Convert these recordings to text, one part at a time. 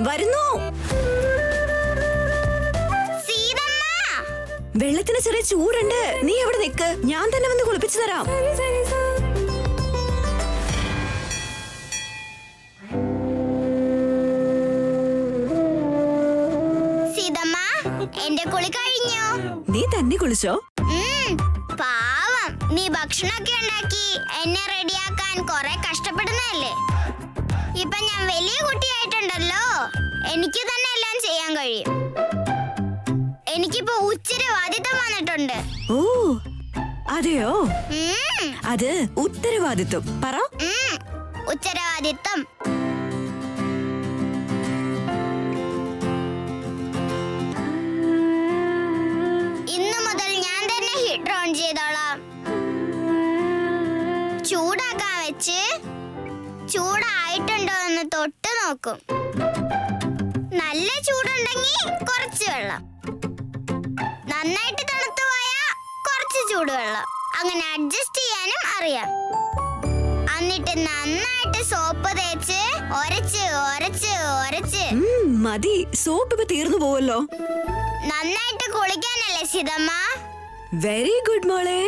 വരുന്നു. വെള്ളത്തിന് ചെറിയ ചൂടുണ്ട്. നീ എവിടെ നിക്ക്, ഞാൻ തന്നെ വന്ന് കുളിപ്പിച്ചു തരാം. എന്റെ കുളി കഴിഞ്ഞു. നീ തന്നെ കുളിച്ചോ? പാവം, നീ ഭക്ഷണമൊക്കെ ഉണ്ടാക്കി എന്നെ റെഡിയാക്കാൻ കൊറേ കഷ്ടപ്പെടുന്നല്ലേ. ഇപ്പൊ ഞാൻ വലിയ കുട്ടിയായിട്ടുണ്ടല്ലോ, എനിക്ക് തന്നെ എല്ലാം ചെയ്യാൻ കഴിയും. എനിക്കിപ്പോ ഉത്തരവാദിത്തം വന്നിട്ടുണ്ട്. ഓ അതെയോ? അത് ഉത്തരവാദിത്വം പറ. ഉത്തരവാദിത്തം. ഇന്നു മുതൽ ഞാൻ തന്നെ ഹീറ്റർ ഓൺ ചെയ്തോളാം. ചൂടാക്കാൻ വെച്ച് ചൂടായിട്ടുണ്ടോ എന്ന് തൊട്ട് നോക്കും. നല്ല ചൂടുണ്ടെങ്കിൽ കുറച്ച് വെള്ളം, നന്നായിട്ട് തണുത്തു പോയാ കുറച്ച് ചൂടുവെള്ളം. അങ്ങനെ അഡ്ജസ്റ്റ് ചെയ്യാനും അറിയാം. എന്നിട്ട് നന്നായിട്ട് സോപ്പ് തേച്ച് ഒരച്ച് ഒരച്ച് ഒരച്ച്. മതി, സോപ്പ് ഇപ്പൊ തീർന്നു പോവല്ലോ. നന്നായിട്ട് കുളിക്കാനല്ലേ സീതമ്മ? വെരി ഗുഡ് മോളെ.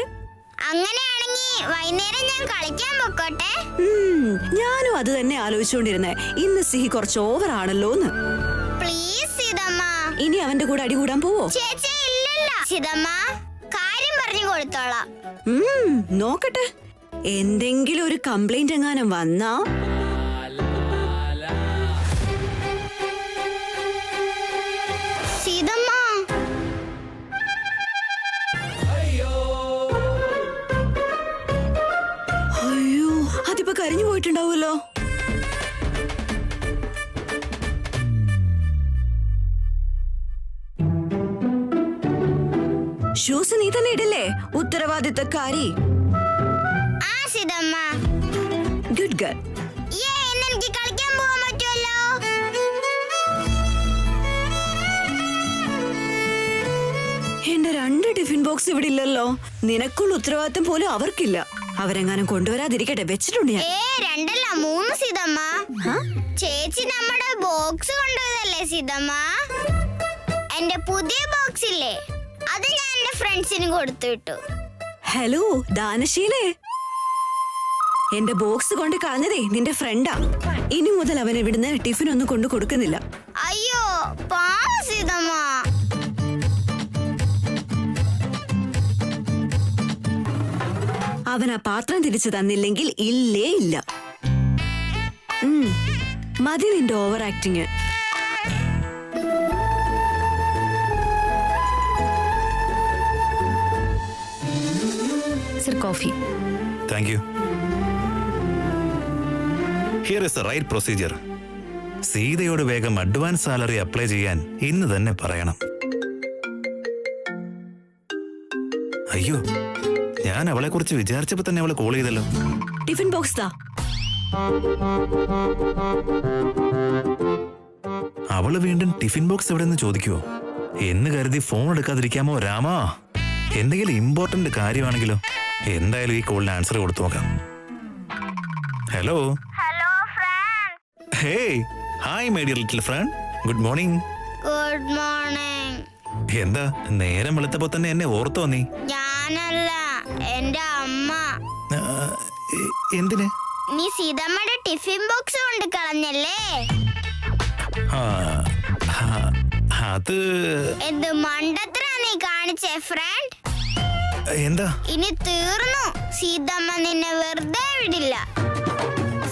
അങ്ങനെയാണെങ്കിൽ വൈകുന്നേരം ഞാൻ കളിക്കാൻ പൊക്കോട്ടെ? ഞാനും അത് തന്നെ ആലോചിച്ചുകൊണ്ടിരുന്നേ. ഇന്ന് സിഹി കുറച്ച് ഓവർ ആണല്ലോന്ന്. പ്ലീസ് സീതമ്മ. ഇനി അവന്റെ കൂടെ അടി കൂടാൻ പോവോ? ചേച്ചി ഇല്ലല്ല സീതമ്മ, കാര്യം പറഞ്ഞു കൊടുത്തോളാം. നോക്കട്ടെ, എന്തെങ്കിലും ഒരു കംപ്ലൈന്റ് എങ്ങാനും വന്നാ. സീതമ്മ, അയ്യോ, അതിപ്പോ കരിഞ്ഞു പോയിട്ടുണ്ടാവുമല്ലോ. ഷൂസ് നീ തന്നെ ഇടല്ലേ, ഉത്തരവാദിത്തക്കാരി. ആ സീതമ്മ. Good girl. ഇന്ന് എനിക്ക് കളിക്കാൻ പോകാൻ പറ്റുമല്ലോ. എന്റെ 2 ടിഫിൻ ബോക്സ് ഇവിടെ ഇല്ലല്ലോ. നിനക്കുള്ള ഉത്തരവാദിത്തം പോലും അവർക്കില്ല. അവരെങ്ങാനും കൊണ്ടുവരാതിരിക്കട്ടെ, വെച്ചിട്ടുണ്ട് ഞാൻ. 2 അല്ല 3 സീതമ്മ. ചേച്ചി നമ്മുടെ ബോക്സ് കൊണ്ടുപോയതല്ലേ സീതമ്മ? എന്റെ പുതിയ ബോക്സ് ഇല്ലേ, അത് ഞാൻ എന്റെ ഫ്രണ്ട്സിന് കൊടുത്തു വിട്ടു. ഹലോ ദാനശീലേ, എന്റെ ബോക്സ് കൊണ്ട് കളഞ്ഞതേ നിന്റെ ഫ്രണ്ടാ. ഇനി മുതൽ അവൻ ഇവിടുന്ന് ടിഫിൻ ഒന്നും കൊണ്ടു കൊടുക്കുന്നില്ല. അയ്യോ പാവം സീതമ്മ. അവൻ ആ പാത്രം തിരിച്ചു തന്നില്ലെങ്കിൽ ഇല്ലേ ഇല്ല. മതി നിന്റെ over acting. Sir, coffee. Thank you. Here is the right procedure. സീതയോട് വേഗം അഡ്വാൻസ് സാലറി അപ്ലൈ ചെയ്യാൻ ഇന്ന് തന്നെ പറയണം. അയ്യോ, ഞാൻ അവളെ കുറിച്ച് വിചാരിച്ചപ്പോ തന്നെ അവളെ കോൾ ചെയ്തല്ലോ. ടിഫിൻ ബോക്സ് താ. അവള് വീണ്ടും ടിഫിൻ ബോക്സ് എവിടെന്ന് ചോദിക്കുവോ എന്ന് കരുതി ഫോൺ എടുക്കാതിരിക്കാമോ രാമാ? എന്തെങ്കിലും ഇമ്പോർട്ടന്റ് കാര്യമാണെങ്കിലോ? എന്തായാലും ഈ കോളിന് ആൻസർ കൊടുത്തു നോക്കാം. Hello. Hello friend. Hey, hi my dear little friend. Good morning. Good morning. എന്താ നേരം വെളുത്തപ്പോ തന്നെ എന്നെ ഓർത്തോ നീ? ഞാനല്ല, എന്റെ അമ്മ. എന്തിന്? നീ സീതമ്മയുടെ ടിഫിൻ ബോക്സ് കൊണ്ട് കളഞ്ഞല്ലേ? അത് എന്ത് മണ്ടത്തരാ നീ കാണിച്ചേ ഫ്രണ്ട്? എന്താ? ഇനി തീർന്നു. സീതമ്മ നിന്നെ വെറുതെ വിടില്ല.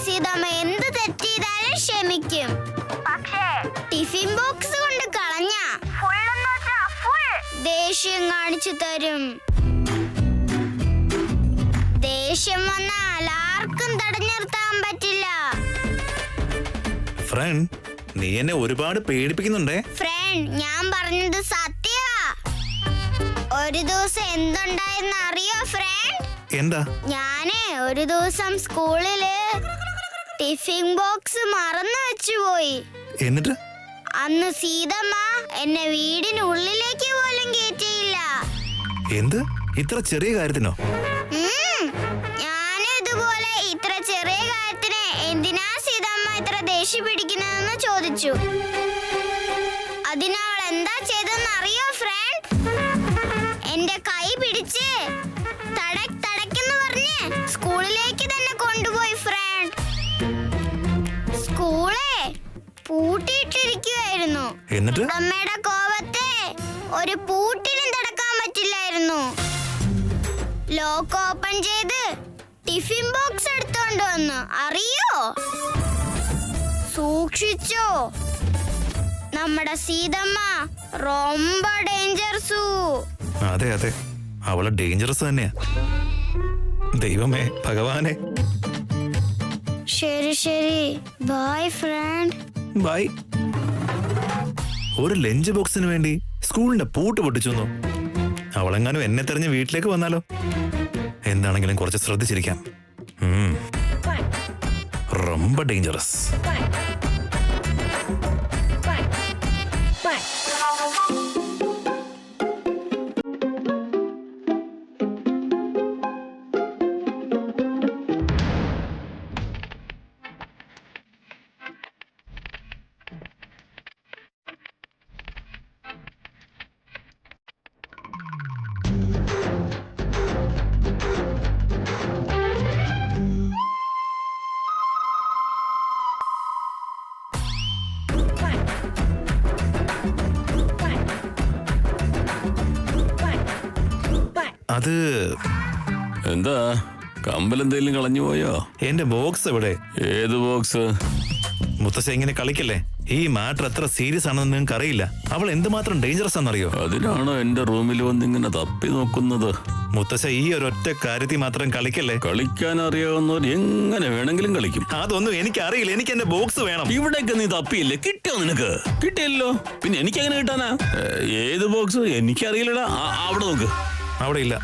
സീതമ്മ എന്ത് തെറ്റ് ചെയ്താലും ക്ഷമിക്കും. പക്ഷേ ടിഫിൻ ബോക്സ് കൊണ്ട് കളഞ്ഞ ദേഷ്യം കാണിച്ചു തരും. ദേഷ്യം വന്നാൽ ആർക്കും തടഞ്ഞു നിർത്താൻ പറ്റില്ല. ഫ്രണ്ട്, നീ എന്നെ ഒരുപാട് പേടിപ്പിക്കുന്നുണ്ടേ. ഫ്രണ്ട്, ഞാൻ പറഞ്ഞത് സത്യമാ. ഒരു ദിവസം എന്തുണ്ടായെന്ന് അറിയോ ഫ്രണ്ട്? എന്താ? ഞാന് ഒരു ദിവസം സ്കൂളില് ടിഫിൻ ബോക്സ് മറന്നു വെച്ചുപോയി. എന്നിട്ട്? അന്ന് സീതമ്മ എന്നെ വീടിനുള്ളിലേക്ക് പോലും കയറ്റിയില്ല. എന്ത്? ഇത്ര ചെറിയ കാര്യത്തിനോ? ഞാനും ഇതുപോലെ ഇത്ര ചെറിയ കാര്യത്തിന് എന്തിനാ സീതമ്മ ഇത്ര ദേഷ്യം പിടിക്കുന്നതെന്ന് ചോദിച്ചു. വെച്ചു. അതിനവൾ എന്താ ചെയ്തെന്ന് അറിയോ ഫ്രണ്ട്? എന്റെ കൈ പിടിച്ച് തടക്കെന്ന് പറഞ്ഞ് സ്കൂളിലേക്ക് തന്നെ കൊണ്ടുപോയി ഫ്രണ്ട്. സ്കൂളെ പൂട്ടിയിട്ടിരിക്കുവായിരുന്നു. എന്നിട്ട് അമ്മയുടെ കോപത്തെ ഒരു പൂട്ടിനും തടക്കാൻ പറ്റില്ലായിരുന്നു. ലോക്ക് ഓപ്പൺ ചെയ്ത് ടിഫിൻ ബോക്സ് എടുത്തോണ്ട് വന്നു. അറിയോ? സൂക്ഷിച്ചോ, നമ്മുടെ സീതമ്മ ரொம்ப ഡേഞ്ചർസു. അതെ അതെ, അവള് ഡേഞ്ചറസ് തന്നെയാ. ദൈവമേ ഭഗവാനെ. ശരി ശരി, ബൈ ഫ്രണ്ട്. ബൈ. ഒരു ലഞ്ച് ബോക്സിന് വേണ്ടി സ്കൂളിന്റെ പൂട്ട് പൊട്ടിച്ചു. അവളെങ്ങാനും എന്നെ തെരഞ്ഞ് വീട്ടിലേക്ക് വന്നാലോ? എന്താണെങ്കിലും കുറച്ച് ശ്രദ്ധിച്ചിരിക്കാം. ரொம்ப ഡേഞ്ചറസ്. അത് എന്താ, കമ്പലെന്തേലും കളഞ്ഞു പോയോ? എന്റെ ബോക്സ് എവിടെ? ഏത് ബോക്സ്? മുത്തശ്ശ ഇങ്ങനെ കളിക്കല്ലേ. ഈ മാറ്റർ എത്ര സീരിയസ് ആണെന്ന് നിങ്ങൾക്ക് അറിയില്ല. അവൾ എന്തുമാത്രം ഡേഞ്ചറസ് ആണെന്നറിയോ? അതിനാണോ എന്റെ റൂമിൽ വന്നിങ്ങനെ തപ്പി നോക്കുന്നത്? മുത്തശ്ശ ഈ ഒരൊറ്റ കാര്യത്തിൽ മാത്രം കളിക്കല്ലേ. കളിക്കാൻ അറിയാവുന്നവർ എങ്ങനെ വേണമെങ്കിലും കളിക്കും. അതൊന്നും എനിക്ക് അറിയില്ല. എനിക്ക് എന്റെ ബോക്സ് വേണം. ഇവിടേക്ക് നീ തപ്പിയില്ലേ? കിട്ടിയോ നിനക്ക്? കിട്ടിയല്ലോ, പിന്നെ എനിക്ക് എങ്ങനെ കിട്ടാനാ? ഏത് ബോക്സ്? എനിക്കറിയില്ലടാ. അവിടെ നോക്ക്. അവിടെ ഇല്ല.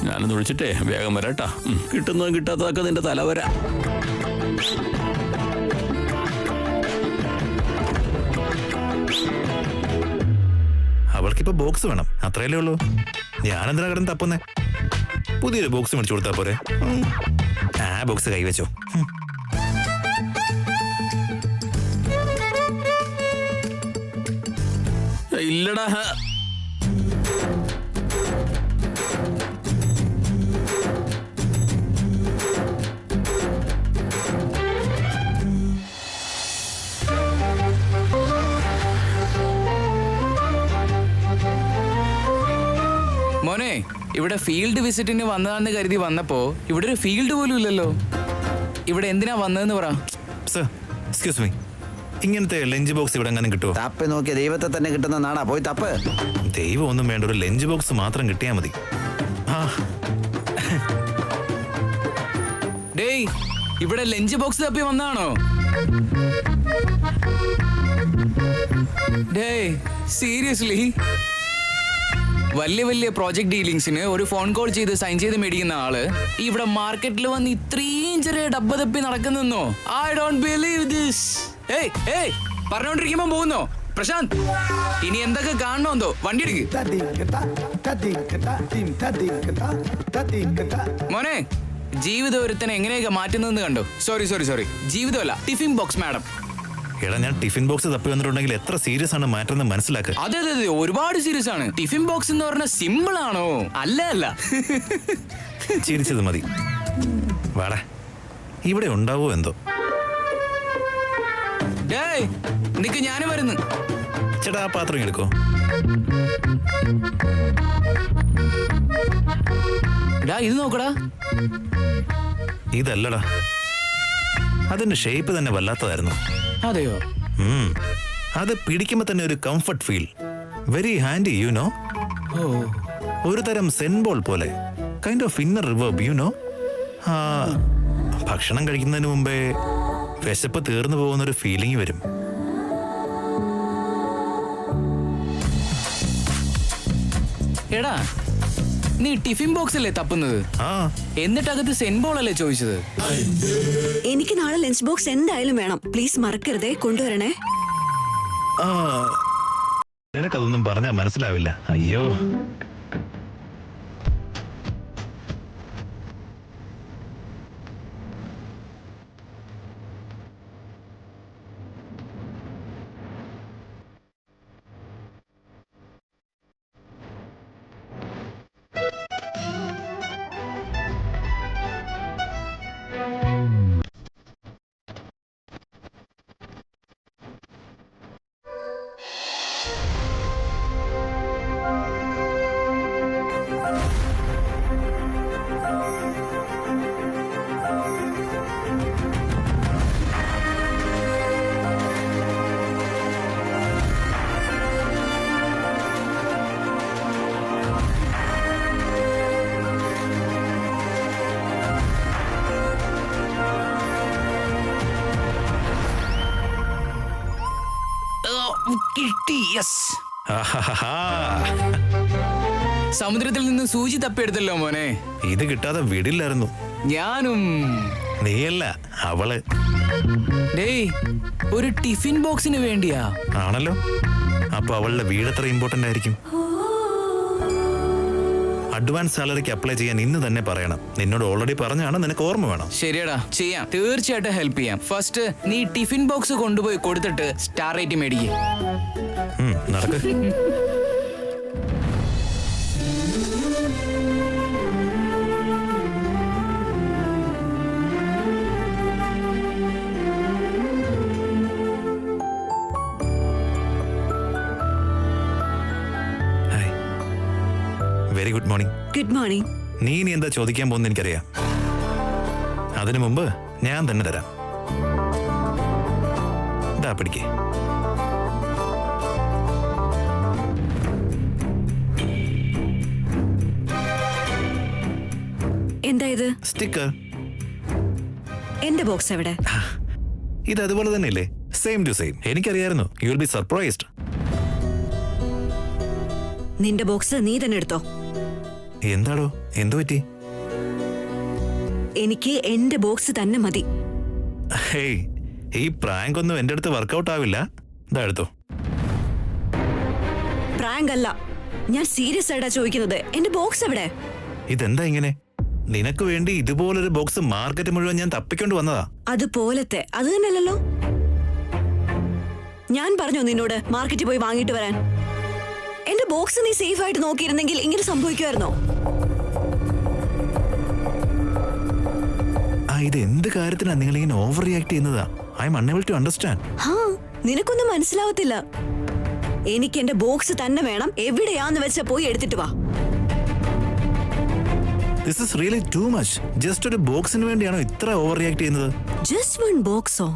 ഞാനൊന്ന് വിളിച്ചിട്ടേ വേഗം വരാട്ടാ. കിട്ടുന്നതും കിട്ടാത്തതൊക്കെ നിന്റെ തലവര. അവൾക്കിപ്പോ ബോക്സ് വേണം, അത്രയല്ലേ ഉള്ളൂ. ഞാനെന്തിനാ കിടന്ന് തപ്പുന്നേ? പുതിയൊരു ബോക്സ് മേടിച്ചു കൊടുത്താ പോരെ? ആ ബോക്സ് കൈവച്ചോ. ഇല്ലടാ. മോനെ, ഇവിടെ ഫീൽഡ് വിസിറ്റിന് വന്നതാണെന്ന് കരുതി വന്നപ്പോ ഇവിടെ ഒരു ഫീൽഡ് പോലും ഇല്ലല്ലോ. ഇവിടെ എന്തിനാ വന്നതെന്ന് പറ. സർ, എക്സ്ക്യൂസ് മീ, ഇങ്ങനത്തെ ലഞ്ച് ബോക്സ് ഇവിടെ എങ്ങനെ കിട്ടുമോ? തപ്പി നോക്കിയ ദൈവത്തെ തന്നെ കിട്ടുന്ന നാടാ, പോയി തപ്പ്. ദൈവം ഒന്നും വേണ്ട, ഒരു ലഞ്ച് ബോക്സ് മാത്രം കിട്ടിയാ മതി. ആ ഡേയ്, ഇവിടെ ലഞ്ച് ബോക്സ് തപ്പി വന്നാണോ? ഡേയ് സീരിയസ്ലി? വലിയ വലിയ പ്രോജക്ട് ഡീലിങ്സിന് ഒരു ഫോൺ കോൾ ചെയ്ത് സൈൻ ചെയ്ത് മേടിക്കുന്ന ആള് ഇവിടെ മാർക്കറ്റിൽ വന്ന് ഇത്രയും ചെറിയ ഡബ്ബ തപ്പി നടക്കുന്നോ? I don't believe this. പറഞ്ഞോണ്ടിരിക്കുമ്പോ പോകുന്നോ? പ്രശാന്ത്, ഇനി എന്തൊക്കെ കാണണോന്തോ? വണ്ടി എടുക്ക് മോനെ. ജീവിതം ഒരുത്തനെ എങ്ങനെയൊക്കെ മാറ്റുന്നതെന്ന് കണ്ടോ? സോറി, ജീവിതമല്ല, ടിഫിൻ ബോക്സ് മാഡം. എടാ, ഞാൻ ടിഫിൻ ബോക്സ് തപ്പി വന്നിട്ടുണ്ടെങ്കിൽ എത്ര സീരിയസ് ആണ് മാറ്റം മനസ്സിലാക്കുക. അതെ, ഒരുപാട് സീരിയസ് ആണ്. ടിഫിൻ ബോക്സ് എന്ന് പറഞ്ഞാൽ സിമ്പിൾ ആണോ? അല്ല. ചിരിച്ചത് മതി. വാടാ, ഇവിടെ ഉണ്ടാവോ എന്തോ. ഡേയ് നിക്ക്, ഞാനും വരുന്നു. ചേട്ടാ, ആ പാത്രം എടുക്കോ. ഡാ, ഇത് നോക്കടാ. ഇതല്ലടാ, അതിന്റെ ഷേപ്പ് തന്നെ വല്ലാത്തതായിരുന്നു. അതെയോ? അത് പിടിക്കുമ്പോ തന്നെ ഒരു comfort feel. Very handy, you know. ഒരു തരം സെൻബോൾ പോലെ, kind of inner reverb, you know. ഭക്ഷണം കഴിക്കുന്നതിന് മുമ്പേ വിശപ്പ് തീർന്നു പോകുന്നൊരു ഫീലിംഗ് വരും. എടാ, നീ ടിഫിൻ ബോക്സ് അല്ലേ തപ്പുന്നത്? എന്നിട്ട് അകത്ത് സെൻബോൾ അല്ലേ ചോദിച്ചത്? എനിക്ക് നാളെ ലഞ്ച് ബോക്സ് എന്തായാലും വേണം. പ്ലീസ് മറക്കരുതേ, കൊണ്ടുവരണേ. നിനക്കതൊന്നും പറഞ്ഞാൽ മനസ്സിലാവില്ല. അയ്യോ, കിട്ടി, യെസ്. ആഹാഹാ. സമുദ്രത്തിൽ നിന്ന് സൂചി തപ്പിയെടുത്തല്ലോ മോനെ. ഇത് കിട്ടാതെ വിടില്ലായിരുന്നു. ഞാനും. നീയല്ല, അവള്. ഡേയ്, ഒരു ടിഫിൻ ബോക്സിന് വേണ്ടിയാ? ആണല്ലോ. അപ്പൊ അവളുടെ വീട് എത്ര ഇമ്പോർട്ടന്റ് ആയിരിക്കും? അഡ്വാൻസ് സാലറിക്ക് അപ്ലൈ ചെയ്യാൻ ഇന്ന് തന്നെ പറയണം. നിന്നോട് ഓൾറെഡി പറഞ്ഞാണ്, നിനക്ക് ഓർമ്മ വേണം. ശരിയടാ, ചെയ്യാം. തീർച്ചയായിട്ടും ഹെൽപ്പ് ചെയ്യാം. ഫസ്റ്റ് നീ ടിഫിൻ ബോക്സ് കൊണ്ടുപോയി കൊടുത്തിട്ട് സ്റ്റാർ റേറ്റ് മേടിക്കേ. നടക്ക്. Very good morning. Good morning. നീ ഇനി എന്താ ചോദിക്കാൻ പോകുന്ന എനിക്കറിയാം. അതിനു മുമ്പ് ഞാൻ തന്നെ തരാം. ഇതാ പിടിക്കേ. എന്താ ഇത്? സ്റ്റിക്കർ. എന്റെ ബോക്സ് എവിടെ? ഇത് അതുപോലെ തന്നെയല്ലേ? Same to same. എനിക്കറിയായിരുന്നു. You will be surprised. നിന്റെ ബോക്സ് നീ തന്നെ എടുത്തോ. എന്താടോ, എന്തു പറ്റി? എനിക്ക് എന്റെ ബോക്സ് തന്നെ മതി. ഹേയ്, ഈ പ്രാങ്ക് ഒന്നും എന്റെ അടുത്ത് വർക്കൗട്ട് ആവില്ല. ഇതാ എടുത്തോ. പ്രാങ്ക് അല്ല, ഞാൻ സീരിയസ് ആയിട്ടാ ചോദിക്കുന്നത്. എന്റെ ബോക്സ് എവിടെ? ഇതെന്താ ഇങ്ങനെ? നിനക്ക് വേണ്ടി ഇതുപോലൊരു ബോക്സ് മാർക്കറ്റ് മുഴുവൻ ഞാൻ തപ്പിക്കൊണ്ട് വന്നതാ. അതുപോലത്തെ അത് തന്നെയല്ലോ. ഞാൻ പറഞ്ഞോ നിന്നോട് മാർക്കറ്റിൽ പോയി വാങ്ങിട്ട് വരാൻ? എന്റെ ബോക്സ് നീ സേഫ് ആയിട്ട് നോക്കിയിരുന്നെങ്കിൽ ഇങ്ങനെ സംഭവിക്കുമായിരുന്നോ? ഇത് എന്ത് കാര്യത്തിനാ നിങ്ങൾ ഇങ്ങനെ ഓവർ റിയാക്ട് ചെയ്യുന്നതാ? I am unable to understand. നിനക്കൊന്നും മനസ്സിലാവത്തില്ല. എനിക്ക് എന്റെ ബോക്സ് തന്നെ വേണം. എവിടെയാന്ന് വെച്ചാ പോയി എടുത്തിട്ട് വാ. This is really too much. Just ഒരു ബോക്സിന് വേണ്ടിയാണോ ഇത്ര ഓവർ റിയാക്ട് ചെയ്യുന്നത്? ജസ്റ്റ് വൺ ബോക്സോ?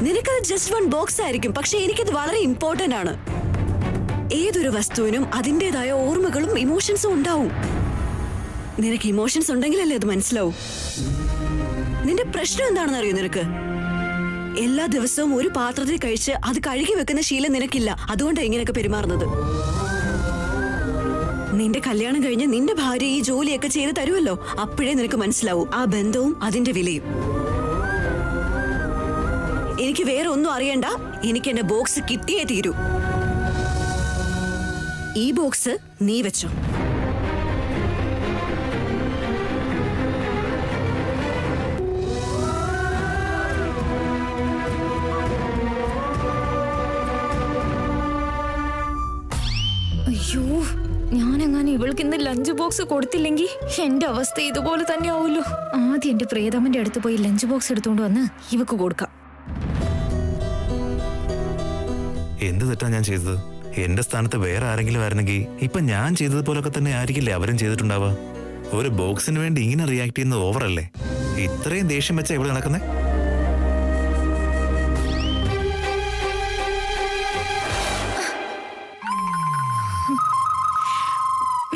നിനക്കത് ജസ്റ്റ് വൺ ബോക്സ് ആയിരിക്കും, പക്ഷെ എനിക്കത് വളരെ ഇമ്പോർട്ടന്റ് ആണ്. ഏതൊരു വസ്തുവിനും അതിൻ്റെതായ ഓർമ്മകളും ഇമോഷൻസും ഉണ്ടാവും. നിനക്ക് ഇമോഷൻസ് ഉണ്ടെങ്കിലല്ലേ അത് മനസ്സിലാവും. നിന്റെ പ്രശ്നം എന്താണെന്ന് അറിയോ നിനക്ക്? എല്ലാ ദിവസവും ഒരു പാത്രത്തിൽ കഴിച്ച് അത് കഴുകി വെക്കുന്ന ശീലം നിനക്കില്ല. അതുകൊണ്ടാണ് ഇങ്ങനെയൊക്കെ പെരുമാറുന്നത്. നിന്റെ കല്യാണം കഴിഞ്ഞ് നിന്റെ ഭാര്യ ഈ ജോലിയൊക്കെ ചെയ്ത് തരുമല്ലോ, അപ്പോഴേ നിനക്ക് മനസ്സിലാവും ആ ബന്ധവും അതിന്റെ വിലയും. എനിക്ക് വേറെ ഒന്നും അറിയണ്ട. എനിക്ക് എന്റെ ബോക്സ് കിട്ടിയേ തീരൂ. ഈ ബോക്സ് നീ വെച്ചോ. അയ്യോ, ഞാനെങ്ങാനും ഇവൾക്ക് ഇന്ന് ലഞ്ച് ബോക്സ് കൊടുത്തില്ലെങ്കിൽ എന്റെ അവസ്ഥ ഇതുപോലെ തന്നെ ആവുമല്ലോ. ആദ്യം എന്റെ പ്രിയതമന്റെ അടുത്ത് പോയി ലഞ്ച് ബോക്സ് എടുത്തുകൊണ്ട് വന്ന് ഇവക്ക് കൊടുക്കാം. എന്ത് തെറ്റാ ഞാൻ ചെയ്തത്? എന്റെ സ്ഥാനത്ത് വേറെ ആരെങ്കിലും ആയിരുന്നെങ്കിൽ ഇപ്പൊ ഞാൻ ചെയ്തതുപോലൊക്കെ തന്നെ ആയിരിക്കില്ലേ അവരും ചെയ്തിട്ടുണ്ടാവുക. ഒരു ബോക്സിന് വേണ്ടി ഇങ്ങനെ റിയാക്ട് ചെയ്യുന്നത് ഓവറല്ലേ? ഇത്രയും ദേഷ്യം വെച്ചാ ഇവിടെ നടക്കുന്നേ?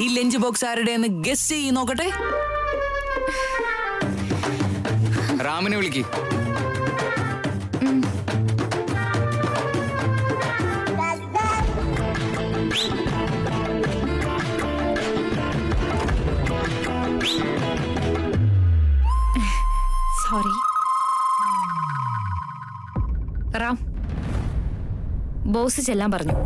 ഈ ലഞ്ച് ബോക്സ് ആരുടെയെന്ന് ഗസ് ചെയ്ത് നോക്കട്ടെ. റാമിനെ വിളിക്ക്. സോറി റാം, ബോസ് ചെല്ലാൻ പറഞ്ഞു.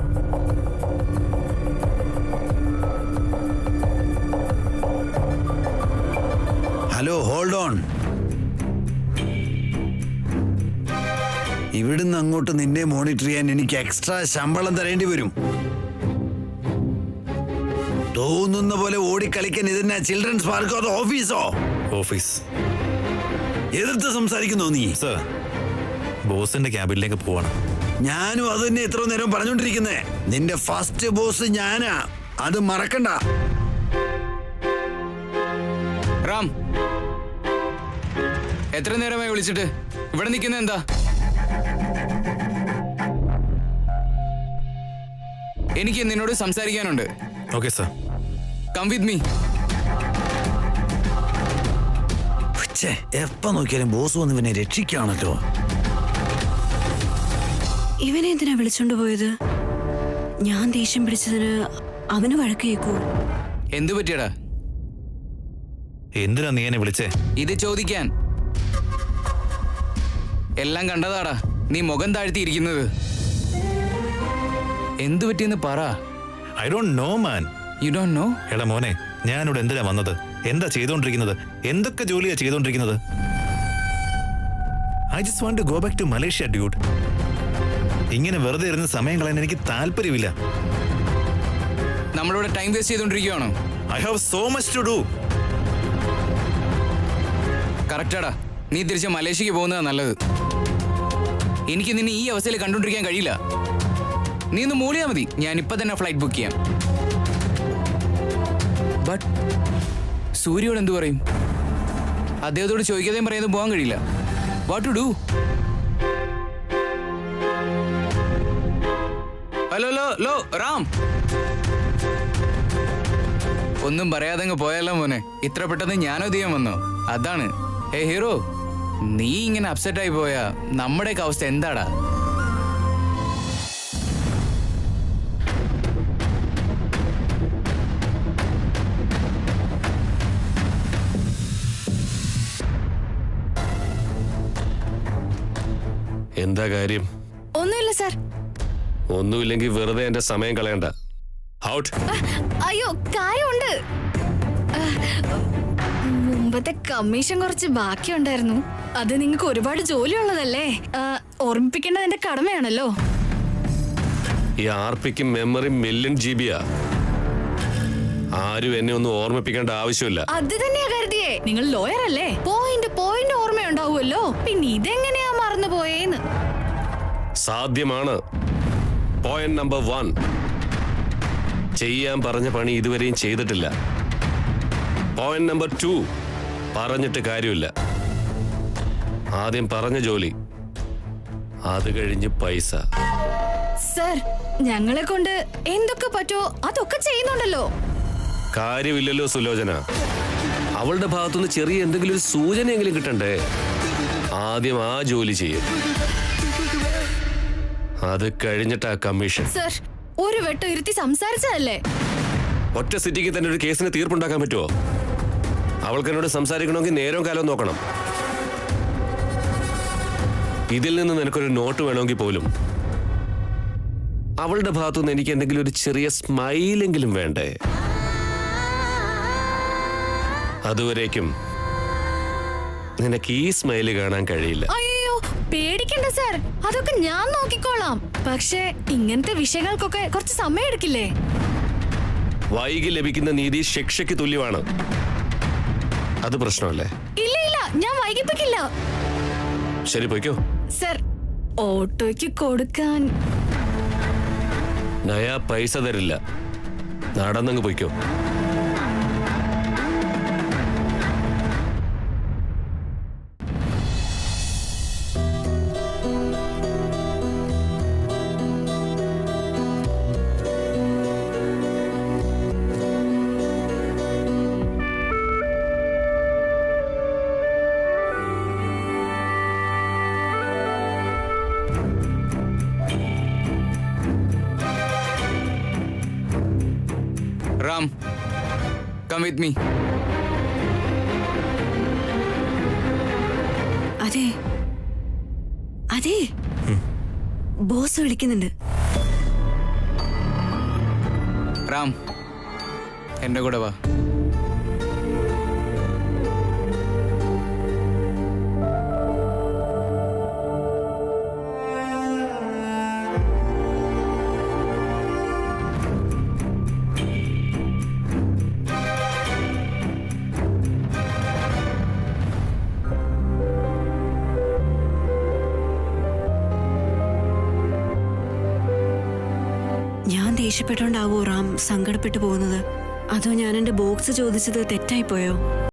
Hello, hold on. ഇവിടുന്ന് അങ്ങോട്ട് നിന്നെ മോണിറ്റർ ചെയ്യാൻ എനിക്ക് എക്സ്ട്രാ ശമ്പളം തരേണ്ടി വരും. തോന്നുന്ന പോലെ ഓടിക്കളിക്കാൻ ഇതെന്നാ ചിൽഡ്രൻസ് പാർക്കോ അതോ ഓഫീസോ? ഓഫീസ്. എതിർത്ത് സംസാരിക്കുന്നോ നീ? സർ, ബോസിന്റെ ക്യാബിനിലേക്ക് പോവാണ്. ഞാനും അത് തന്നെ എത്ര നേരം പറഞ്ഞോണ്ടിരിക്കുന്നേ. നിന്റെ ഫസ്റ്റ് ബോസ് ഞാനാ, അത് മറക്കണ്ട. റാം, എത്ര നേരമായി വിളിച്ചിട്ട്? ഇവിടെ നിൽക്കുന്ന എന്താ? എനിക്ക് നിന്നോട് സംസാരിക്കാനുണ്ട്. Okay sir. Come with me. എപ്പ നോക്കിയാലും ബോസ് വന്ന് ഇവനെ രക്ഷിക്കാണല്ലോ. ഇവനെ എന്തിനാ വിളിച്ചോണ്ട് പോയത്? ഞാൻ ദേഷ്യം പിടിച്ചതിന് അവന് വഴക്ക് കേൾക്കൂ. എന്തു പറ്റിയടാ? എന്തിനാ നീ എന്നെ വിളിച്ചേ? ഇത് ചോദിക്കാൻ. എല്ലാം കണ്ടതാടാ, നീ മുഖം താഴ്ത്തിയിരിക്കുന്നത്. എന്തു പറ്റിയെന്ന് പറ. I don't know man. You don't know? എടാ മോനെ, ഞാനിവിടെ എന്തിനാ വന്നത്? എന്താ ചെയ്തോണ്ടിരിക്കുന്നത്? എന്തൊക്കെ ജോലിയാ ചെയ്തോണ്ടിരിക്കുന്നത്? I just want to go back to Malaysia dude. ഇങ്ങനെ വെറുതെ ഇരുന്ന് സമയം കളയാൻ എനിക്ക് താല്പര്യമില്ല. നമ്മളിവിടെ ടൈം വേസ്റ്റ് ചെയ്തോണ്ടിരിക്കുകയാണോ? I have so much to do. കറക്റ്റാടാ, നീ തിരിച്ച് മലേഷ്യക്ക് പോകുന്നതാ നല്ലത്. എനിക്ക് നിന്നെ ഈ അവസ്ഥയിൽ കണ്ടോണ്ടിരിക്കാൻ കഴിയില്ല. നീ ഒന്ന് മൂളിയാ മതി, ഞാൻ ഇപ്പൊ തന്നെ ഫ്ലൈറ്റ് ബുക്ക് ചെയ്യാം. ബട്ട് സൂര്യോട് എന്തു പറയും? അദ്ദേഹത്തോട് ചോദിക്കാതെയും പറയാതെ പോകാൻ കഴിയില്ല. What to do? ഹലോ ലോ ലോ റാം, ഒന്നും പറയാതെ അങ്ങ് പോയല്ലോ മോനെ. ഇത്ര പെട്ടെന്ന് ഞാനോ ചെയ്യാൻ വന്നോ? അതാണ്. ഹേ ഹീറോ, നീ ഇങ്ങനെ അപ്സെറ്റ് ആയി പോയാ നമ്മുടെയൊക്കെ അവസ്ഥ എന്താടാ? എന്താ കാര്യം? ഒന്നുമില്ല സാർ. ഒന്നുമില്ലെങ്കിൽ വെറുതെ എന്റെ സമയം കളയണ്ട. ഔട്ട്. അയ്യോ, കാര്യമുണ്ട്. മുമ്പത്തെ കമ്മീഷൻ കുറച്ച് ബാക്കിയുണ്ടായിരുന്നു. അത് നിങ്ങൾക്ക് ഒരുപാട് ജോലിയുള്ളതല്ലേ, ഓർമ്മിപ്പിക്കേണ്ടത് എന്റെ കടമയാണല്ലോ. ഈ ആർപിക്കും മെമ്മറി മില്യൺ GB-യാ. ആരും എന്നെ ഒന്നും ഓർമ്മിപ്പിക്കേണ്ട ആവശ്യമില്ല. അത് തന്നെയാ കരുതിയേ. നിങ്ങൾ ലോയർ അല്ലേ, പോയിന്റ് ഓർമ്മയുണ്ടാവുമല്ലോ. പിന്നെ ഇതെങ്ങനെയാ മറന്നു പോയേന്ന്? സാധ്യമാണ്. പോയിന്റ് നമ്പർ 1, ചെയ്യാൻ പറഞ്ഞ പണി ഇതുവരെയും ചെയ്തിട്ടില്ല. പോയിന്റ് നമ്പർ 2, പറഞ്ഞിട്ട് കാര്യമില്ല. ആദ്യം പറഞ്ഞ ജോലി, അത് കഴിഞ്ഞ് പൈസ. സർ, ഞങ്ങളെ കൊണ്ട് എന്തൊക്കെ പറ്റുമോ അതൊക്കെ ചെയ്യുന്നുണ്ടല്ലോ. കാര്യമില്ലല്ലോ സുലോചന. അവളുടെ ഭാഗത്തുനിന്ന് ചെറിയ എന്തെങ്കിലും ഒരു സൂചനയെങ്കിലും കിട്ടണ്ടേ? ആദ്യം ആ ജോലി ചെയ്യും, അത് കഴിഞ്ഞിട്ടാ കമ്മീഷൻ. സർ, ഒരു വട്ടം ഇരുത്തി സംസാരിച്ചതല്ലേ? ഒറ്റ സിറ്റിക്ക് തന്നെ ഒരു കേസിന് തീർപ്പുണ്ടാക്കാൻ പറ്റുമോ? അവൾക്ക് എന്നോട് സംസാരിക്കണമെങ്കിൽ നേരവും കാലവും നോക്കണം. ഇതിൽ നിന്ന് നിനക്കൊരു നോട്ട് വേണമെങ്കിൽ പോലും അവളുടെ ഭാഗത്തുനിന്ന് എനിക്ക് എന്തെങ്കിലും ഒരു ചെറിയ സ്മൈലെങ്കിലും വേണ്ടേ? അതുവരേക്കും നിനക്ക് ഈ സ്മൈല് കാണാൻ കഴിയില്ല. അയ്യോ, പേടിക്കണ്ട സർ, അതൊക്കെ ഞാൻ നോക്കിക്കോളാം. പക്ഷേ ഇങ്ങനത്തെ വിഷയങ്ങൾക്കൊക്കെ കുറച്ച് സമയം എടുക്കില്ലേ? വൈകി ലഭിക്കുന്ന നീതി ശിക്ഷയ്ക്ക് തുല്യമാണ്. അത് പ്രശ്നമല്ലേ? ഇല്ല ഇല്ല, ഞാൻ വൈകിപ്പിക്കില്ല. ശരി, പോയിക്കോ. സർ, ഓട്ടോയ്ക്ക് കൊടുക്കാൻ നയാ പൈസ തരില്ല. നടന്നങ്ങ് പോയിക്കോ. Ram, come with me. അതെ അതെ, ബോസ് വിളിക്കുന്നുണ്ട്. റാം, എന്റെ കൂടെ വാ. ഞാൻ ദേഷ്യപ്പെട്ടോണ്ടാവോ റാം സങ്കടപ്പെട്ടു പോകുന്നത്? അതോ ഞാൻ എന്റെ ബോക്സ് ചോദിച്ചത് തെറ്റായിപ്പോയോ?